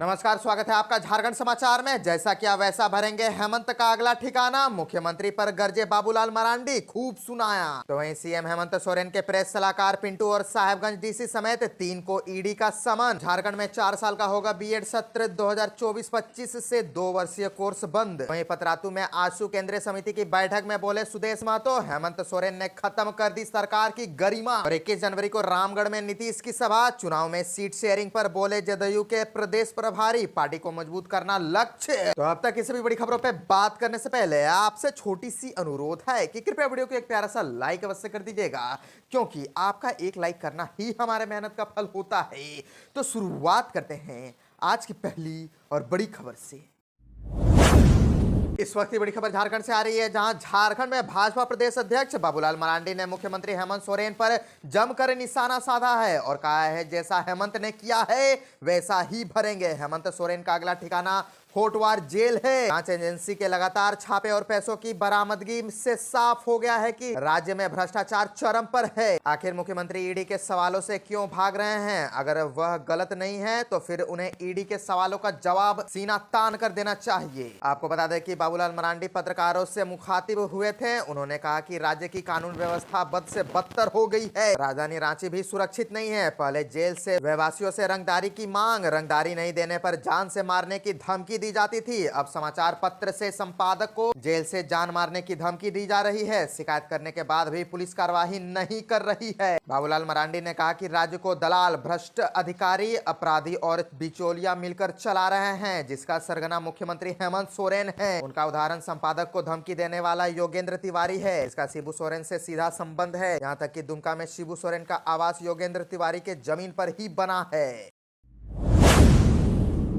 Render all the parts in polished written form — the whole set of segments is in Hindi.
नमस्कार, स्वागत है आपका झारखंड समाचार में। जैसा किया वैसा भरेंगे हेमंत का अगला ठिकाना, मुख्यमंत्री पर गरजे बाबूलाल मरांडी, खूब सुनाया। तो वहीं सीएम हेमंत सोरेन के प्रेस सलाहकार पिंटू और साहेबगंज डीसी समेत 3 को ईडी का समन। झारखंड में 4 साल का होगा बीएड सत्र 2024-25 से 2 वर्षीय कोर्स बंद। वहीं पतरातू में आशु केंद्रीय समिति की बैठक में बोले सुदेश महतो, हेमंत सोरेन ने खत्म कर दी सरकार की गरिमा। और 21 जनवरी को रामगढ़ में नीतीश की सभा, चुनाव में सीट शेयरिंग पर बोले जदयू के प्रदेश प्रभारी, पार्टी को मजबूत करना लक्ष्य। तो अब तक किसी भी बड़ी खबरों पे बात करने से पहले आपसे छोटी सी अनुरोध है कि कृपया वीडियो को एक प्यारा सा लाइक अवश्य कर दीजिएगा, क्योंकि आपका एक लाइक करना ही हमारे मेहनत का फल होता है। तो शुरुआत करते हैं आज की पहली और बड़ी खबर से। इस वक्त की बड़ी खबर झारखंड से आ रही है, जहां झारखंड में भाजपा प्रदेश अध्यक्ष बाबूलाल मरांडी ने मुख्यमंत्री हेमंत सोरेन पर जमकर निशाना साधा है और कहा है जैसा हेमंत ने किया है वैसा ही भरेंगे। हेमंत सोरेन का अगला ठिकाना होटवार जेल है। जांच एजेंसी के लगातार छापे और पैसों की बरामदगी से साफ हो गया है कि राज्य में भ्रष्टाचार चरम पर है। आखिर मुख्यमंत्री ईडी के सवालों से क्यों भाग रहे हैं? अगर वह गलत नहीं है तो फिर उन्हें ईडी के सवालों का जवाब सीना तान कर देना चाहिए। आपको बता दें कि बाबूलाल मरांडी पत्रकारों से मुखातिब हुए थे। उन्होंने कहा कि राज्य की कानून व्यवस्था बद से बदतर हो गई है। राजधानी रांची भी सुरक्षित नहीं है। पहले जेल से व्यवसायियों से रंगदारी की मांग, रंगदारी नहीं देने पर जान से मारने की धमकी दी जाती थी। अब समाचार पत्र से संपादक को जेल से जान मारने की धमकी दी जा रही है। शिकायत करने के बाद भी पुलिस कार्रवाई नहीं कर रही है। बाबूलाल मरांडी ने कहा कि राज्य को दलाल, भ्रष्ट अधिकारी, अपराधी और बिचौलिया मिलकर चला रहे हैं, जिसका सरगना मुख्यमंत्री हेमंत सोरेन है। उनका उदाहरण संपादक को धमकी देने वाला योगेंद्र तिवारी है। इसका शिबू सोरेन से सीधा संबंध है। यहाँ तक कि दुमका में शिबू सोरेन का आवास योगेंद्र तिवारी के जमीन पर ही बना है।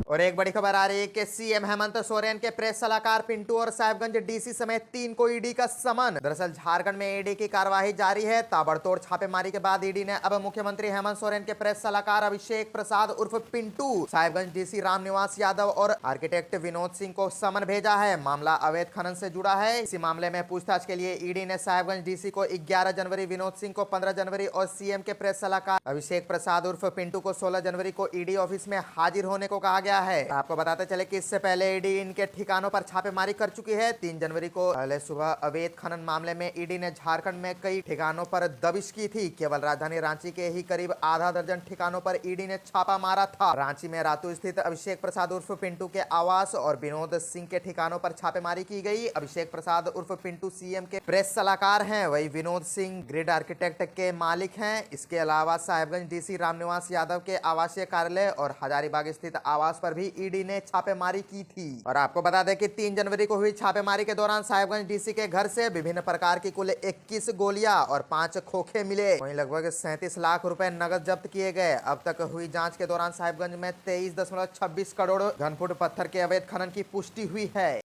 और एक बड़ी खबर आ रही है कि सीएम हेमंत सोरेन के प्रेस सलाहकार पिंटू और साहेबगंज डीसी समेत 3 को ईडी का समन। दरअसल झारखंड में ईडी की कार्रवाई जारी है। ताबड़तोड़ छापेमारी के बाद ईडी ने अब मुख्यमंत्री हेमंत सोरेन के प्रेस सलाहकार अभिषेक प्रसाद उर्फ पिंटू, साहेबगंज डीसी रामनिवास यादव और आर्किटेक्ट विनोद सिंह को समन भेजा है। मामला अवैध खनन से जुड़ा है। इसी मामले में पूछताछ के लिए ईडी ने साहेबगंज डीसी को 11 जनवरी, विनोद सिंह को 15 जनवरी और सीएम के प्रेस सलाहकार अभिषेक प्रसाद उर्फ पिंटू को 16 जनवरी को ईडी ऑफिस में हाजिर होने को कहा गया है। आपको बताते चले कि इससे पहले ईडी इनके ठिकानों पर छापेमारी कर चुकी है। 3 जनवरी को पहले सुबह अवैध खनन मामले में ईडी ने झारखंड में कई ठिकानों पर दबिश की थी। केवल राजधानी रांची के ही करीब आधा दर्जन ठिकानों पर ईडी ने छापा मारा था। रांची में रातू स्थित अभिषेक प्रसाद उर्फ पिंटू के आवास और विनोद सिंह के ठिकानों पर छापेमारी की गई। अभिषेक प्रसाद उर्फ पिंटू सीएम के प्रेस सलाहकार हैं, वही विनोद सिंह ग्रिड आर्किटेक्ट के मालिक हैं। इसके अलावा साहेबगंज डीसी रामनिवास यादव के आवासीय कार्यालय और हजारीबाग स्थित आवास पर भी ईडी ने छापेमारी की थी। और आपको बता दें कि 3 जनवरी को हुई छापेमारी के दौरान साहेबगंज डीसी के घर से विभिन्न प्रकार की कुल 21 गोलियां और 5 खोखे मिले। वहीं लगभग 37 लाख रुपए नगद जब्त किए गए। अब तक हुई जांच के दौरान साहेबगंज में 23.26 करोड़ घनफुट पत्थर के अवैध खनन की पुष्टि हुई है।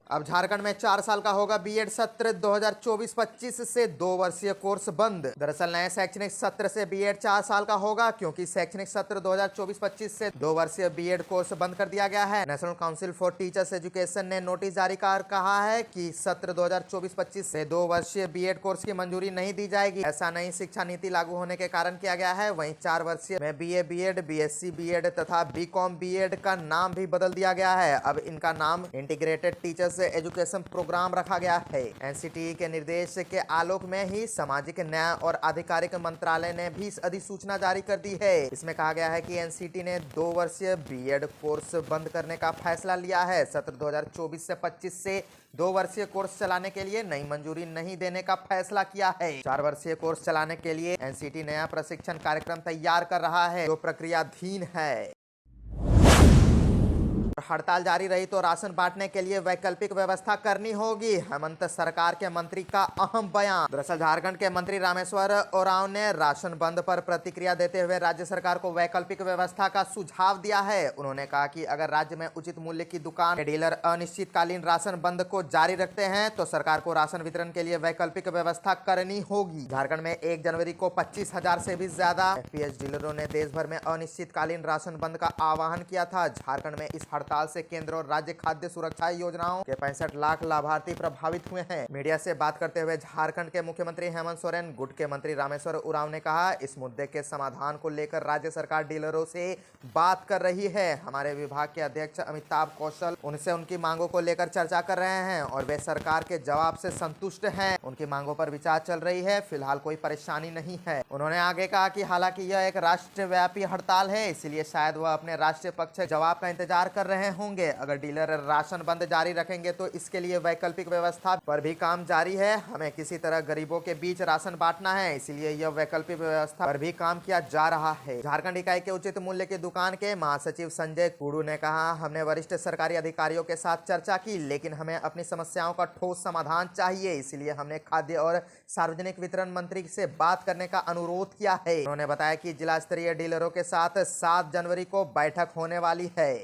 अब झारखंड में 4 साल का होगा बीएड सत्र 2024-25 से 2 वर्षीय कोर्स बंद। दरअसल नए शैक्षणिक सत्र से बीएड 4 साल का होगा, क्योंकि शैक्षणिक सत्र 2024-25 से 2 वर्षीय बीएड कोर्स बंद कर दिया गया है। National council for teachers education ने नोटिस जारी कर कहा है कि सत्र 2024-25 से 2 वर्षीय बीएड कोर्स की मंजूरी नहीं दी जाएगी। ऐसा नई शिक्षा नीति लागू होने के कारण किया गया है। वहीं 4 वर्षीय में बीए बीएड, बीएससी बीएड तथा बीकॉम बीएड का नाम भी बदल दिया गया है। अब इनका नाम इंटीग्रेटेड टीचर्स एजुकेशन प्रोग्राम रखा गया है। एनसीटीई के निर्देश के आलोक में ही सामाजिक न्याय और आधिकारिक मंत्रालय ने भी अधिसूचना जारी कर दी है। इसमें कहा गया है कि एनसीटी ने 2 वर्षीय बीएड कोर्स बंद करने का फैसला लिया है। सत्र 2024 से 25 से 2 वर्षीय कोर्स चलाने के लिए नई मंजूरी नहीं देने का फैसला किया है। 4 वर्षीय कोर्स चलाने के लिए एनसीटी नया प्रशिक्षण कार्यक्रम तैयार कर रहा है, जो प्रक्रियाधीन है। हड़ताल जारी रही तो राशन बांटने के लिए वैकल्पिक व्यवस्था करनी होगी, हेमंत सरकार के मंत्री का अहम बयान। दरअसल झारखंड के मंत्री रामेश्वर ओरांव ने राशन बंद पर प्रतिक्रिया देते हुए राज्य सरकार को वैकल्पिक व्यवस्था का सुझाव दिया है। उन्होंने कहा कि अगर राज्य में उचित मूल्य की दुकान डीलर अनिश्चितकालीन राशन बंद को जारी रखते हैं तो सरकार को राशन वितरण के लिए वैकल्पिक व्यवस्था करनी होगी। झारखंड में 1 जनवरी को 25,000 से भी ज्यादा एफपीएस डीलरों ने देश भर में अनिश्चितकालीन राशन बंद का आह्वान किया था। झारखंड में इस हड़ताल हड़ताल से केंद्र और राज्य खाद्य सुरक्षा योजनाओं के 65 लाख लाभार्थी प्रभावित हुए हैं। मीडिया से बात करते हुए झारखंड के मुख्यमंत्री हेमंत सोरेन, गुट के मंत्री रामेश्वर उरांव ने कहा, इस मुद्दे के समाधान को लेकर राज्य सरकार डीलरों से बात कर रही है। हमारे विभाग के अध्यक्ष अमिताभ कौशल उनसे उनकी मांगों को लेकर चर्चा कर रहे हैं और वे सरकार के जवाब से संतुष्ट हैं। उनकी मांगों पर विचार चल रही है, फिलहाल कोई परेशानी नहीं है। उन्होंने आगे कहा कि हालांकि यह एक राष्ट्रव्यापी हड़ताल है, इसलिए शायद वह अपने राष्ट्रीय पक्ष जवाब का इंतजार कर रहे होंगे। अगर डीलर राशन बंद जारी रखेंगे तो इसके लिए वैकल्पिक व्यवस्था पर भी काम जारी है। हमें किसी तरह गरीबों के बीच राशन बांटना है, इसलिए यह वैकल्पिक व्यवस्था पर भी काम किया जा रहा है। झारखंड इकाई के उचित मूल्य की दुकान के महासचिव संजय कुड़ू ने कहा, हमने वरिष्ठ सरकारी अधिकारियों के साथ चर्चा की, लेकिन हमें अपनी समस्याओं का ठोस समाधान चाहिए, इसलिए हमने खाद्य और सार्वजनिक वितरण मंत्री से बात करने का अनुरोध किया है। उन्होंने बताया कि जिला स्तरीय डीलरों के साथ 7 जनवरी को बैठक होने वाली है।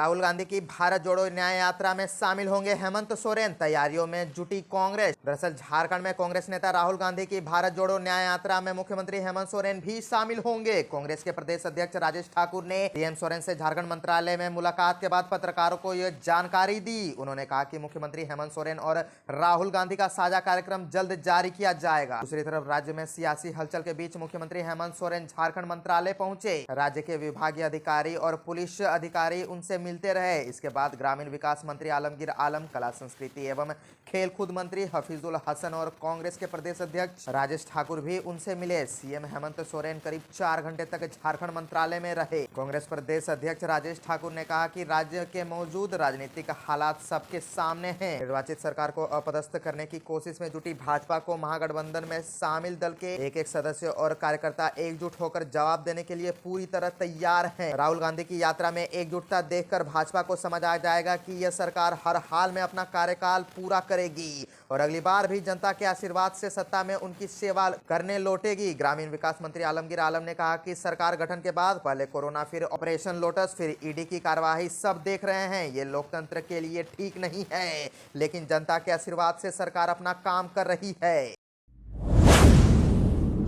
राहुल गांधी की भारत जोड़ो न्याय यात्रा में शामिल होंगे हेमंत सोरेन, तैयारियों में जुटी कांग्रेस। दरअसल झारखंड में कांग्रेस नेता राहुल गांधी की भारत जोड़ो न्याय यात्रा में मुख्यमंत्री हेमंत सोरेन भी शामिल होंगे। कांग्रेस के प्रदेश अध्यक्ष राजेश ठाकुर ने पीएम सोरेन से झारखंड मंत्रालय में मुलाकात के बाद पत्रकारों को यह जानकारी दी। उन्होंने कहा कि मुख्यमंत्री हेमंत सोरेन और राहुल गांधी का साझा कार्यक्रम जल्द जारी किया जाएगा। दूसरी तरफ राज्य में सियासी हलचल के बीच मुख्यमंत्री हेमंत सोरेन झारखंड मंत्रालय पहुंचे। राज्य के विभागीय अधिकारी और पुलिस अधिकारी उनसे मिलते रहे। इसके बाद ग्रामीण विकास मंत्री आलमगीर आलम, कला संस्कृति एवं खेलकूद मंत्री हफीजुल हसन और कांग्रेस के प्रदेश अध्यक्ष राजेश ठाकुर भी उनसे मिले। सीएम हेमंत सोरेन करीब 4 घंटे तक झारखंड मंत्रालय में रहे। कांग्रेस प्रदेश अध्यक्ष राजेश ठाकुर ने कहा कि राज्य के मौजूद राजनीतिक हालात सबके सामने हैं। निर्वाचित सरकार को अपदस्थ करने की कोशिश में जुटी भाजपा को महागठबंधन में शामिल दल के एक सदस्य और कार्यकर्ता एकजुट होकर जवाब देने के लिए पूरी तरह तैयार हैं। राहुल गांधी की यात्रा में एकजुटता देखकर भाजपा को समझ आ जाएगा कि यह सरकार हर हाल में अपना कार्यकाल पूरा करेगी और अगली बार भी जनता के आशीर्वाद से सत्ता में उनकी सेवा करने लौटेगी। ग्रामीण विकास मंत्री आलमगीर आलम ने कहा कि सरकार गठन के बाद पहले कोरोना, फिर ऑपरेशन लोटस, फिर ईडी की कार्यवाही सब देख रहे हैं। ये लोकतंत्र के लिए ठीक नहीं है, लेकिन जनता के आशीर्वाद से सरकार अपना काम कर रही है।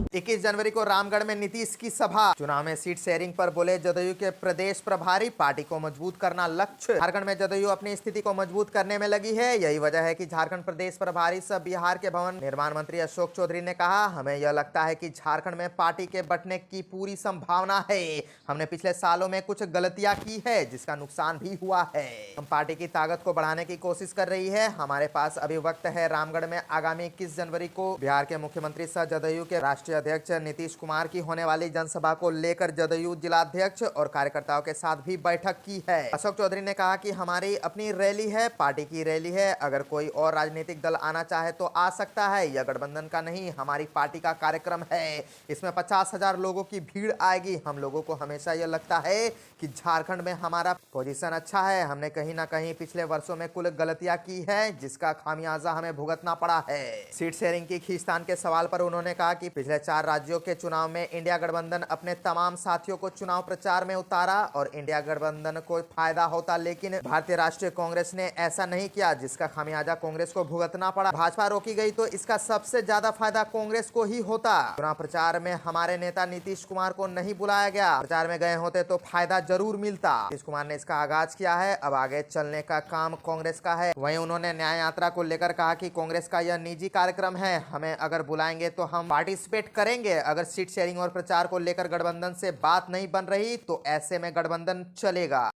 21 जनवरी को रामगढ़ में नीतीश की सभा। चुनाव में सीट शेयरिंग पर बोले जदयू के प्रदेश प्रभारी, पार्टी को मजबूत करना लक्ष्य। झारखंड में जदयू अपनी स्थिति को मजबूत करने में लगी है। यही वजह है कि झारखंड प्रदेश प्रभारी सह बिहार के भवन निर्माण मंत्री अशोक चौधरी ने कहा, हमें यह लगता है कि झारखंड में पार्टी के बंटने की पूरी संभावना है। हमने पिछले सालों में कुछ गलतियां की है जिसका नुकसान भी हुआ है। हम पार्टी की ताकत को बढ़ाने की कोशिश कर रही है। हमारे पास अभी वक्त है। रामगढ़ में आगामी 21 जनवरी को बिहार के मुख्यमंत्री सह जदयू के राष्ट्रीय अध्यक्ष नीतीश कुमार की होने वाली जनसभा को लेकर जदयू जिलाध्यक्ष और कार्यकर्ताओं के साथ भी बैठक की है। अशोक चौधरी ने कहा कि हमारी अपनी रैली है, पार्टी की रैली है। अगर कोई और राजनीतिक दल आना चाहे तो आ सकता है। यह गठबंधन का नहीं, हमारी पार्टी का कार्यक्रम है। इसमें 50,000 लोगों की भीड़ आएगी। हम लोगों को हमेशा यह लगता है कि झारखंड में हमारा पोजीशन अच्छा है। हमने कहीं ना कहीं पिछले वर्षों में कुल गलतियां की है जिसका खामियाजा हमें भुगतना पड़ा है। सीट शेयरिंग की खींचतान के सवाल पर उन्होंने कहा कि पिछले 4 राज्यों के चुनाव में इंडिया गठबंधन अपने तमाम साथियों को चुनाव प्रचार में उतारा और इंडिया गठबंधन को फायदा होता, लेकिन भारतीय राष्ट्रीय कांग्रेस ने ऐसा नहीं किया जिसका खामियाजा कांग्रेस को भुगतना पड़ा। भाजपा रोकी गई तो इसका सबसे ज्यादा फायदा कांग्रेस को ही होता। चुनाव प्रचार में हमारे नेता नीतीश कुमार को नहीं बुलाया गया। प्रचार में गए होते तो फायदा जरूर मिलता। नीतीश कुमार ने इसका आगाज किया है, अब आगे चलने का काम कांग्रेस का है। वहीं उन्होंने न्याय यात्रा को लेकर कहा कि कांग्रेस का यह निजी कार्यक्रम है, हमें अगर बुलाएंगे तो हम पार्टिसिपेट करेंगे। अगर सीट शेयरिंग और प्रचार को लेकर गठबंधन से बात नहीं बन रही तो ऐसे में गठबंधन चलेगा।